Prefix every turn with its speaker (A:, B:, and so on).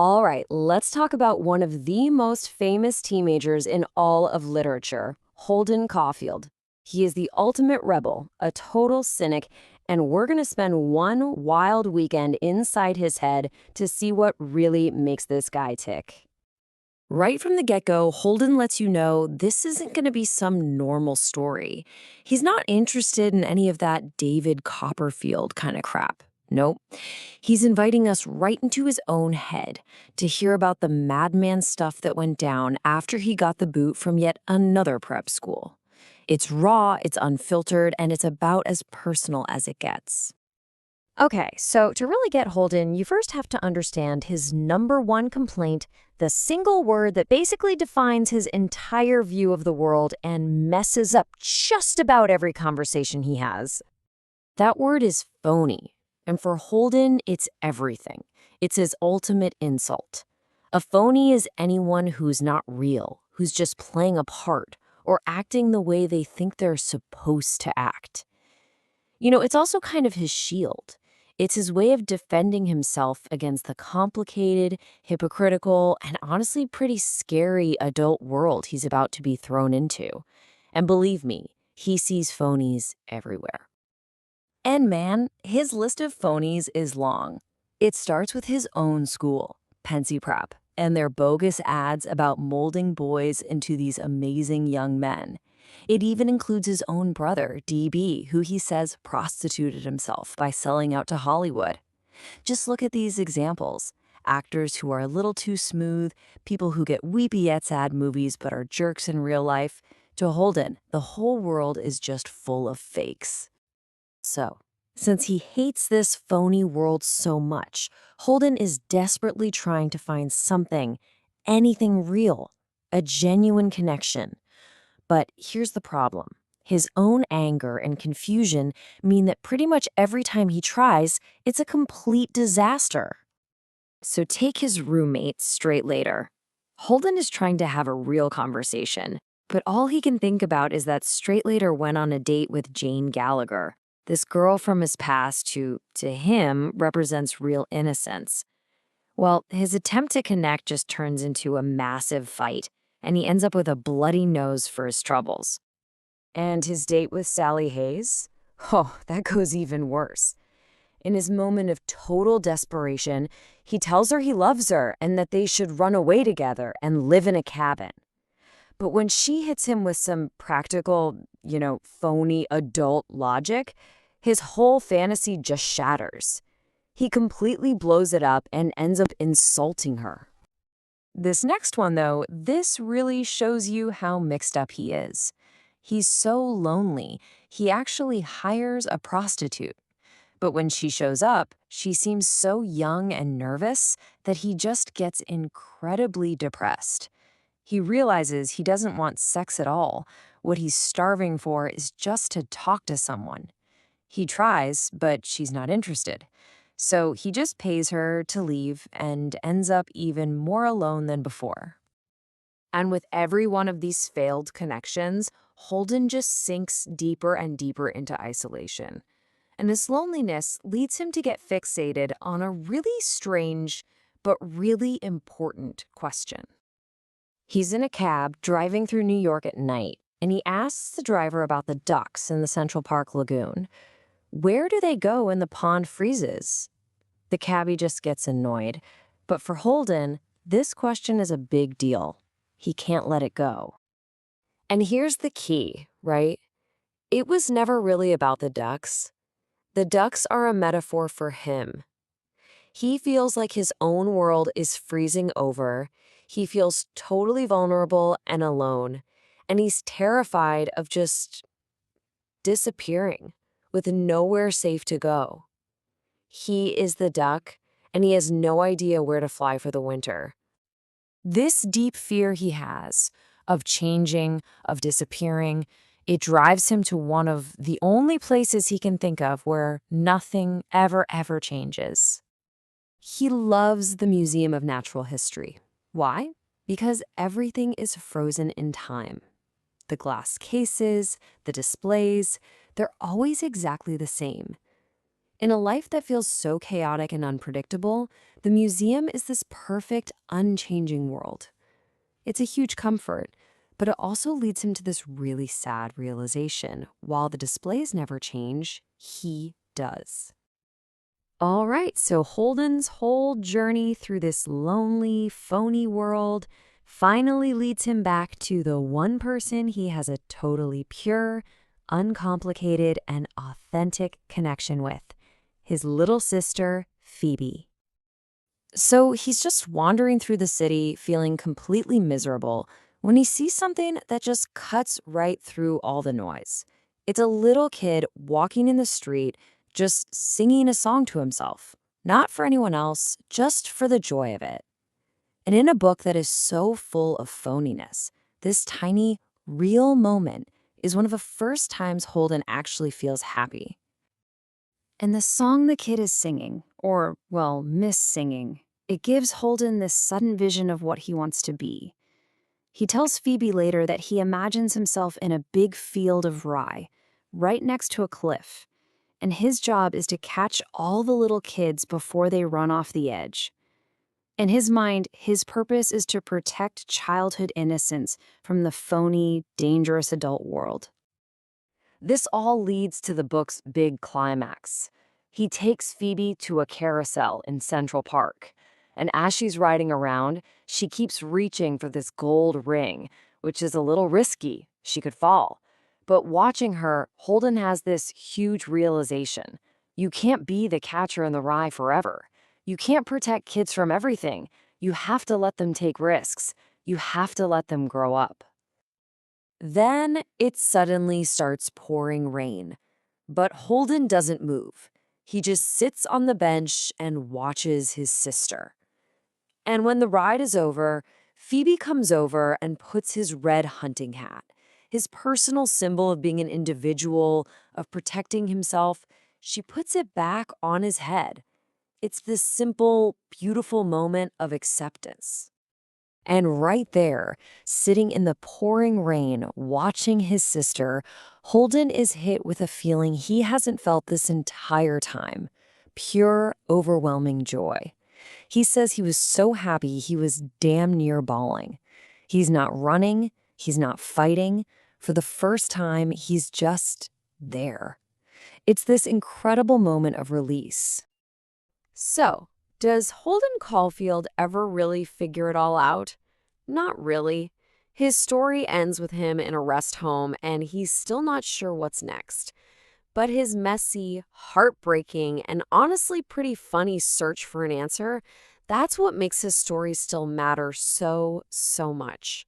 A: All right, let's talk about one of the most famous teenagers in all of literature, Holden Caulfield. He is the ultimate rebel, a total cynic, and we're going to spend one wild weekend inside his head to see what really makes this guy tick. Right from the get-go, Holden lets you know this isn't going to be some normal story. He's not interested in any of that David Copperfield kind of crap. Nope. He's inviting us right into his own head to hear about the madman stuff that went down after he got the boot from yet another prep school. It's raw, it's unfiltered, and it's about as personal as it gets. Okay, so to really get Holden, you first have to understand his number one complaint, the single word that basically defines his entire view of the world and messes up just about every conversation he has. That word is phony. And for Holden, it's everything. It's his ultimate insult. A phony is anyone who's not real, who's just playing a part or acting the way they think they're supposed to act. It's also kind of his shield. It's his way of defending himself against the complicated, hypocritical, and honestly pretty scary adult world he's about to be thrown into. And believe me, he sees phonies everywhere. And man, his list of phonies is long. It starts with his own school, Pensy Prep, and their bogus ads about molding boys into these amazing young men. It even includes his own brother, DB, who he says prostituted himself by selling out to Hollywood. Just look at these examples. Actors who are a little too smooth, people who get weepy at sad movies but are jerks in real life. To Holden, the whole world is just full of fakes. So, since he hates this phony world so much, Holden is desperately trying to find something, anything real, a genuine connection. But here's the problem. His own anger and confusion mean that pretty much every time he tries, it's a complete disaster. So take his roommate, Straight Later. Holden is trying to have a real conversation, but all he can think about is that Straight Later went on a date with Jane Gallagher, this girl from his past who, to him, represents real innocence. Well, his attempt to connect just turns into a massive fight, and he ends up with a bloody nose for his troubles. And his date with Sally Hayes? Oh, that goes even worse. In his moment of total desperation, he tells her he loves her and that they should run away together and live in a cabin. But when she hits him with some practical, phony adult logic, his whole fantasy just shatters. He completely blows it up and ends up insulting her. This next one, though, this really shows you how mixed up he is. He's so lonely, he actually hires a prostitute. But when she shows up, she seems so young and nervous that he just gets incredibly depressed. He realizes he doesn't want sex at all. What he's starving for is just to talk to someone. He tries, but she's not interested. So he just pays her to leave and ends up even more alone than before. And with every one of these failed connections, Holden just sinks deeper and deeper into isolation. And this loneliness leads him to get fixated on a really strange but really important question. He's in a cab driving through New York at night, and he asks the driver about the ducks in the Central Park Lagoon. Where do they go when the pond freezes? The cabbie just gets annoyed. But for Holden, this question is a big deal. He can't let it go. And here's the key, right? It was never really about the ducks. The ducks are a metaphor for him. He feels like his own world is freezing over. He feels totally vulnerable and alone. And he's terrified of just disappearing with nowhere safe to go. He is the duck, and he has no idea where to fly for the winter. This deep fear he has of changing, of disappearing, it drives him to one of the only places he can think of where nothing ever changes. He loves the Museum of Natural History. Why? Because everything is frozen in time. The glass cases, the displays, they're always exactly the same. In a life that feels so chaotic and unpredictable, the museum is this perfect, unchanging world. It's a huge comfort, but it also leads him to this really sad realization. While the displays never change, he does. All right, so Holden's whole journey through this lonely, phony world finally leads him back to the one person he has a totally pure, uncomplicated, and authentic connection with, his little sister, Phoebe. So he's just wandering through the city, feeling completely miserable, when he sees something that just cuts right through all the noise. It's a little kid walking in the street, just singing a song to himself. Not for anyone else, just for the joy of it. And in a book that is so full of phoniness, this tiny, real moment is one of the first times Holden actually feels happy. And the song the kid is singing, or, well, miss-singing, it gives Holden this sudden vision of what he wants to be. He tells Phoebe later that he imagines himself in a big field of rye, right next to a cliff, and his job is to catch all the little kids before they run off the edge. In his mind, his purpose is to protect childhood innocence from the phony, dangerous adult world. This all leads to the book's big climax. He takes Phoebe to a carousel in Central Park, and as she's riding around, she keeps reaching for this gold ring, which is a little risky. She could fall. But watching her, Holden has this huge realization. You can't be the catcher in the rye forever. You can't protect kids from everything. You have to let them take risks. You have to let them grow up. Then it suddenly starts pouring rain. But Holden doesn't move. He just sits on the bench and watches his sister. And when the ride is over, Phoebe comes over and puts his red hunting hat, his personal symbol of being an individual, of protecting himself. She puts it back on his head. It's this simple, beautiful moment of acceptance. And right there, sitting in the pouring rain, watching his sister, Holden is hit with a feeling he hasn't felt this entire time: pure, overwhelming joy. He says he was so happy he was damn near bawling. He's not running, he's not fighting. For the first time, he's just there. It's this incredible moment of release. So, does Holden Caulfield ever really figure it all out? Not really. His story ends with him in a rest home, and he's still not sure what's next. But his messy, heartbreaking, and honestly pretty funny search for an answer, that's what makes his story still matter so, so much.